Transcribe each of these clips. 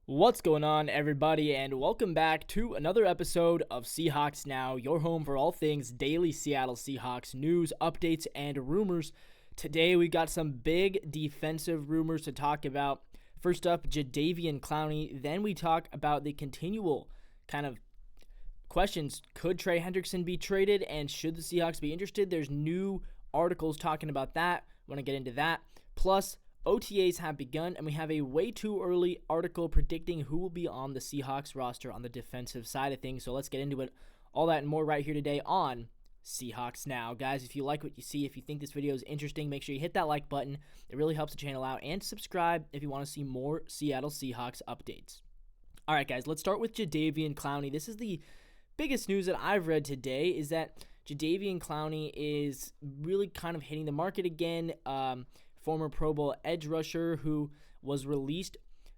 What's going on, everybody, and welcome back to another episode of Seahawks Now, your home for all things daily Seattle Seahawks news, updates, and rumors. Today, we got some big defensive rumors to talk about. First up, Jadeveon Clowney. Then we talk about the continual kind of questions. Could Trey Hendrickson be traded, and should the Seahawks be interested? There's new articles talking about that. I want to get into that. Plus, OTAs have begun, and we have a way too early article predicting who will be on the Seahawks roster on the defensive side of things. So let's get into it. All that and more right here today on Seahawks Now. Guys, if you like what you see, if you think this video is interesting, make sure you hit that like button. It really helps the channel out. And subscribe if you want to see more Seattle Seahawks updates. All right, guys, let's start with Jadeveon Clowney. This is the biggest news that I've read today, is that Jadeveon Clowney is really kind of hitting the market again. Former Pro Bowl edge rusher who was released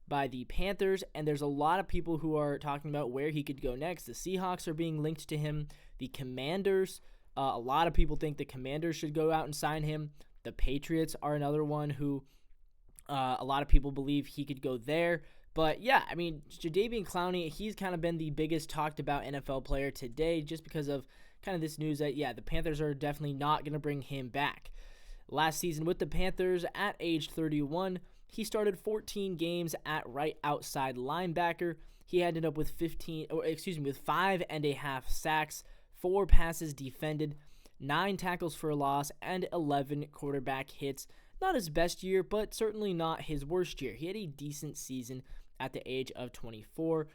by the Panthers, and there's a lot of people who are talking about where he could go next. The Seahawks are being linked to him. The Commanders, a lot of people think the Commanders should go out and sign him. The Patriots are another one who a lot of people believe he could go there. But yeah, I mean, Jadeveon Clowney, he's kind of been the biggest talked about NFL player today just because of kind of this news that, yeah, the Panthers are definitely not going to bring him back. Last season with the Panthers at age 31, he started 14 games at right outside linebacker. He ended up with 5.5 sacks, 4 passes defended, 9 tackles for a loss, and 11 quarterback hits. Not his best year, but certainly not his worst year. He had a decent season at the age of 31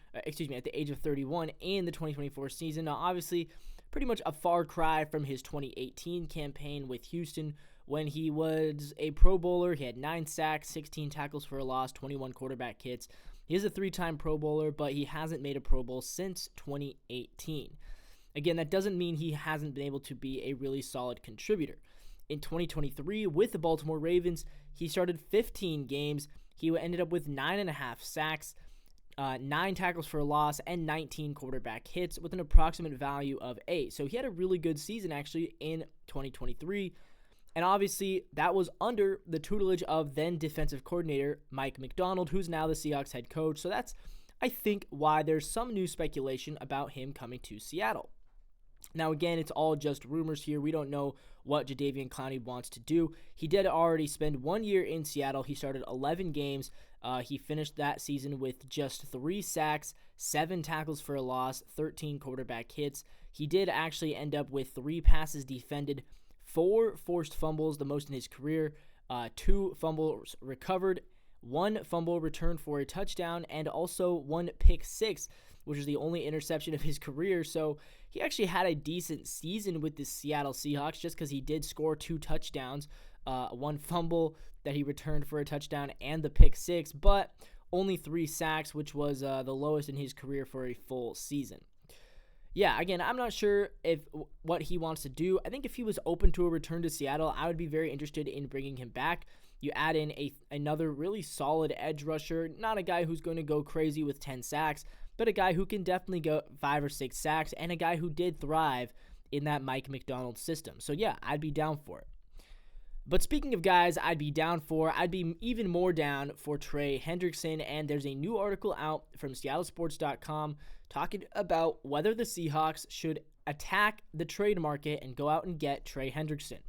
in the 2024 season. Now, obviously, pretty much a far cry from his 2018 campaign with Houston, when he was a Pro Bowler. He had 9 sacks, 16 tackles for a loss, 21 quarterback hits. He is a 3-time Pro Bowler, but he hasn't made a Pro Bowl since 2018. Again, that doesn't mean he hasn't been able to be a really solid contributor. In 2023, with the Baltimore Ravens, he started 15 games. He ended up with 9.5 sacks, 9 tackles for a loss, and 19 quarterback hits with an approximate value of 8. So he had a really good season, actually, in 2023. And obviously, that was under the tutelage of then defensive coordinator Mike Macdonald, who's now the Seahawks head coach. So that's, I think, why there's some new speculation about him coming to Seattle. Now, again, it's all just rumors here. We don't know what Jadeveon Clowney wants to do. He did already spend 1 year in Seattle. He started 11 games. He finished that season with just 3 sacks, 7 tackles for a loss, 13 quarterback hits. He did actually end up with 3 passes defended, 4 forced fumbles, the most in his career, 2 fumbles recovered, 1 fumble returned for a touchdown, and also 1 pick six, which is the only interception of his career. So he actually had a decent season with the Seattle Seahawks just because he did score 2 touchdowns, 1 fumble that he returned for a touchdown, and the pick six, but only 3 sacks, which was the lowest in his career for a full season. Yeah, again, I'm not sure what he wants to do. I think if he was open to a return to Seattle, I would be very interested in bringing him back. You add in another really solid edge rusher, not a guy who's going to go crazy with 10 sacks, but a guy who can definitely go 5 or 6 sacks, and a guy who did thrive in that Mike Macdonald system. So yeah, I'd be down for it. But speaking of guys I'd be down for, I'd be even more down for Trey Hendrickson, and there's a new article out from SeattleSports.com talking about whether the Seahawks should attack the trade market and go out and get Trey Hendrickson.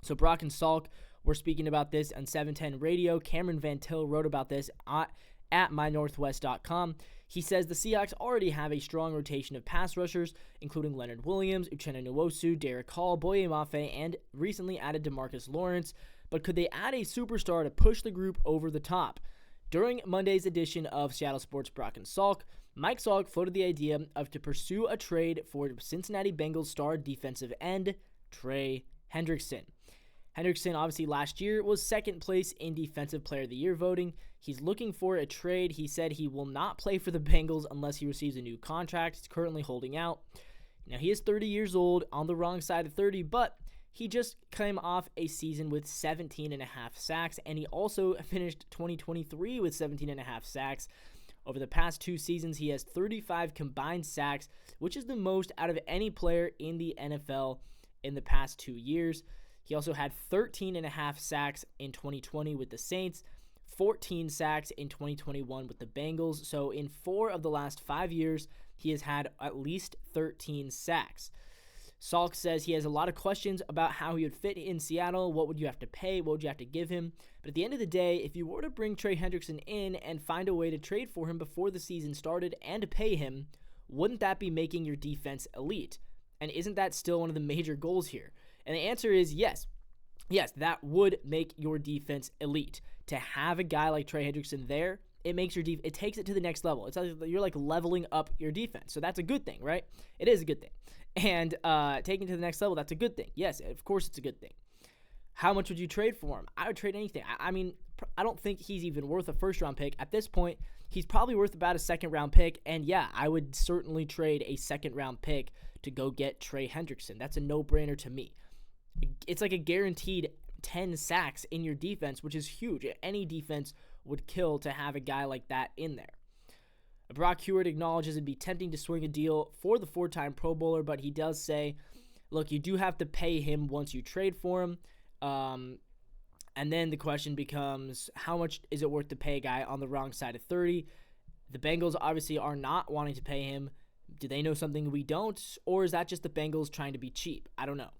So Brock and Salk were speaking about this on 710 Radio. Cameron Van Til wrote about this at mynorthwest.com. He says the Seahawks already have a strong rotation of pass rushers, including Leonard Williams, Uchenna Nwosu, Derek Hall, Boye Mafe, and recently added DeMarcus Lawrence. But could they add a superstar to push the group over the top? During Monday's edition of Seattle Sports Brock and Salk, Mike Salk floated the idea of to pursue a trade for Cincinnati Bengals star defensive end Trey Hendrickson. Hendrickson, obviously, last year was second place in Defensive Player of the Year voting. He's looking for a trade. He said he will not play for the Bengals unless he receives a new contract. He's currently holding out. Now, he is 30 years old, on the wrong side of 30, but he just came off a season with 17.5 sacks, and he also finished 2023 with 17.5 sacks. Over the past 2 seasons, he has 35 combined sacks, which is the most out of any player in the NFL in the past 2 years. He also had 13.5 sacks in 2020 with the Saints, 14 sacks in 2021 with the Bengals. So in 4 of the last 5 years, he has had at least 13 sacks. Salk says he has a lot of questions about how he would fit in Seattle. What would you have to pay? What would you have to give him? But at the end of the day, if you were to bring Trey Hendrickson in and find a way to trade for him before the season started and to pay him, wouldn't that be making your defense elite? And isn't that still one of the major goals here? And the answer is yes. Yes, that would make your defense elite. To have a guy like Trey Hendrickson there, it makes your it takes it to the next level. It's like you're like leveling up your defense. So that's a good thing, right? It is a good thing. And taking it to the next level, that's a good thing. Yes, of course it's a good thing. How much would you trade for him? I would trade anything. I mean, I don't think he's even worth a first-round pick. At this point, he's probably worth about a second-round pick. And yeah, I would certainly trade a second-round pick to go get Trey Hendrickson. That's a no-brainer to me. It's like a guaranteed 10 sacks in your defense, which is huge. Any defense would kill to have a guy like that in there. Brock Huard acknowledges it'd be tempting to swing a deal for the 4-time Pro Bowler, but he does say, look, you do have to pay him once you trade for him. And then the question becomes, how much is it worth to pay a guy on the wrong side of 30? The Bengals obviously are not wanting to pay him. Do they know something we don't? Or is that just the Bengals trying to be cheap? I don't know.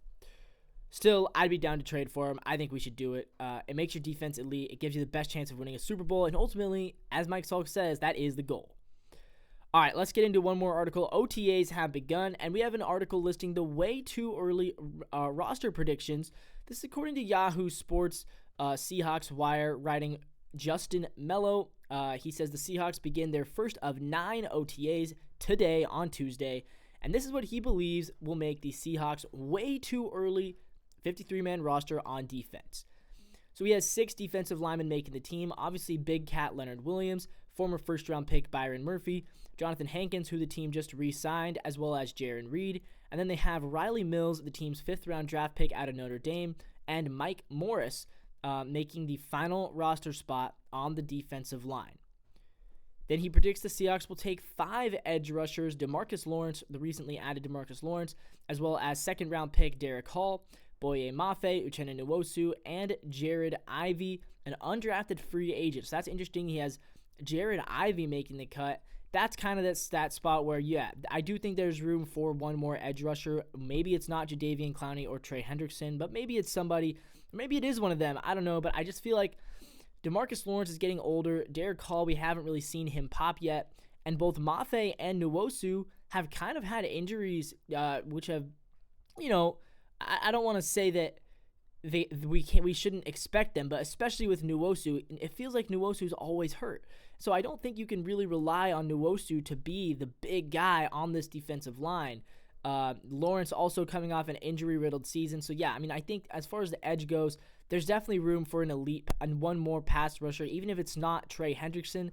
Still, I'd be down to trade for him. I think we should do it. It makes your defense elite. It gives you the best chance of winning a Super Bowl. And ultimately, as Mike Salk says, that is the goal. All right, let's get into one more article. OTAs have begun, and we have an article listing the way too early roster predictions. This is according to Yahoo Sports Seahawks Wire, writing Justin Mello. He says the Seahawks begin their first of 9 OTAs today on Tuesday, and this is what he believes will make the Seahawks way too early 53-man roster on defense. So he has 6 defensive linemen making the team. Obviously, Big Cat Leonard Williams, former first-round pick Byron Murphy, Jonathan Hankins, who the team just re-signed, as well as Jaron Reed. And then they have Riley Mills, the team's 5th-round draft pick out of Notre Dame, and Mike Morris making the final roster spot on the defensive line. Then he predicts the Seahawks will take 5 edge rushers, DeMarcus Lawrence, the recently added DeMarcus Lawrence, as well as 2nd-round pick Derek Hall, Boye Mafe, Uchenna Nwosu, and Jared Ivey, an undrafted free agent. So that's interesting. He has Jared Ivey making the cut. That's kind of that spot where, yeah, I do think there's room for one more edge rusher. Maybe it's not Jadeveon Clowney or Trey Hendrickson, but maybe it's somebody, maybe it is one of them. I don't know, but I just feel like DeMarcus Lawrence is getting older. Derek Hall, we haven't really seen him pop yet. And both Mafe and Nwosu have kind of had injuries, which have, you know, I don't want to say that we shouldn't expect them, but especially with Nwosu, it feels like Nwosu's always hurt. So I don't think you can really rely on Nwosu to be the big guy on this defensive line. Lawrence also coming off an injury-riddled season. So yeah, I mean, I think as far as the edge goes, there's definitely room for an elite and one more pass rusher, even if it's not Trey Hendrickson.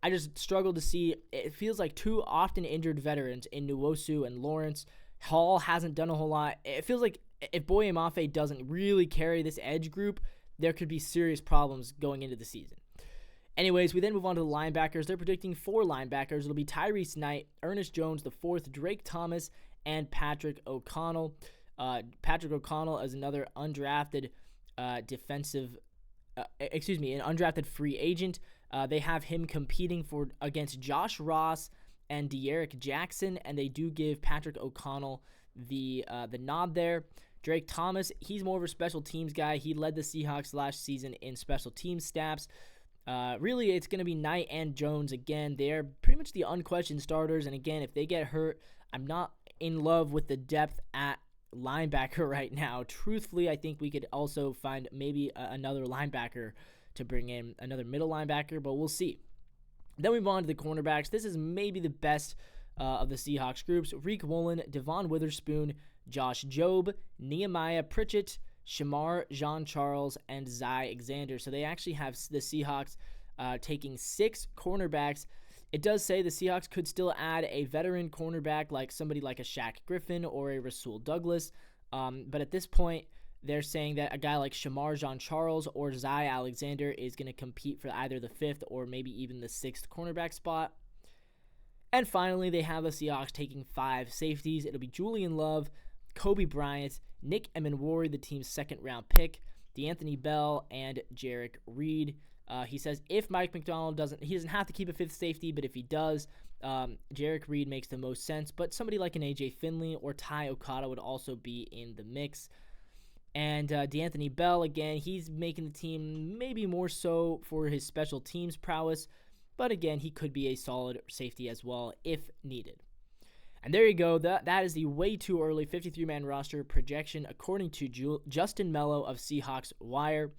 I just struggle to see, it feels like 2 often injured veterans in Nwosu and Lawrence. Hall hasn't done a whole lot. It feels like if Boye Mafe doesn't really carry this edge group, there could be serious problems going into the season. Anyways, we then move on to the linebackers. They're predicting 4 linebackers. It'll be Tyrese Knight, Ernest Jones IV, Drake Thomas, and Patrick O'Connell. Patrick O'Connell is another undrafted an undrafted free agent. They have him competing against Josh Ross and De'Aaron Jackson, and they do give Patrick O'Connell the nod there. Drake Thomas, he's more of a special teams guy. He led the Seahawks last season in special teams stats. Really, it's going to be Knight and Jones again. They're pretty much the unquestioned starters, and again, if they get hurt, I'm not in love with the depth at linebacker right now. Truthfully, I think we could also find maybe another linebacker to bring in, another middle linebacker, but we'll see. Then we move on to the cornerbacks. This is maybe the best of the Seahawks groups. Reek Woolen, Devon Witherspoon, Josh Jobe, Nehemiah Pritchett, Shamar Jean-Charles, and Zy Alexander. So they actually have the Seahawks taking 6 cornerbacks. It does say the Seahawks could still add a veteran cornerback like somebody like a Shaq Griffin or a Rasul Douglas. But at this point, they're saying that a guy like Shamar Jean-Charles or Zy Alexander is going to compete for either the 5th or maybe even the 6th cornerback spot. And finally, they have the Seahawks taking 5 safeties. It'll be Julian Love, Kobe Bryant, Nick Emenwari, the team's 2nd-round pick, DeAnthony Bell, and Jarek Reed. He says if Mike McDonald he doesn't have to keep a fifth safety, but if he does, Jarek Reed makes the most sense. But somebody like an AJ Finley or Ty Okada would also be in the mix. And D'Anthony Bell, again, he's making the team maybe more so for his special teams prowess. But again, he could be a solid safety as well if needed. And there you go. That is the way too early 53-man roster projection according to Justin Mello of Seahawks Wire.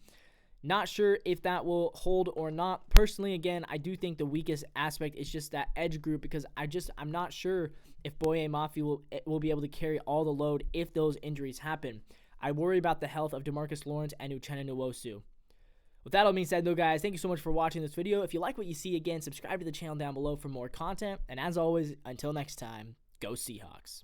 Not sure if that will hold or not. Personally, again, I do think the weakest aspect is just that edge group because I'm not sure if Boye Mafi will be able to carry all the load if those injuries happen. I worry about the health of DeMarcus Lawrence and Uchenna Nwosu. With that all being said, though, guys, thank you so much for watching this video. If you like what you see, again, subscribe to the channel down below for more content. And as always, until next time, go Seahawks.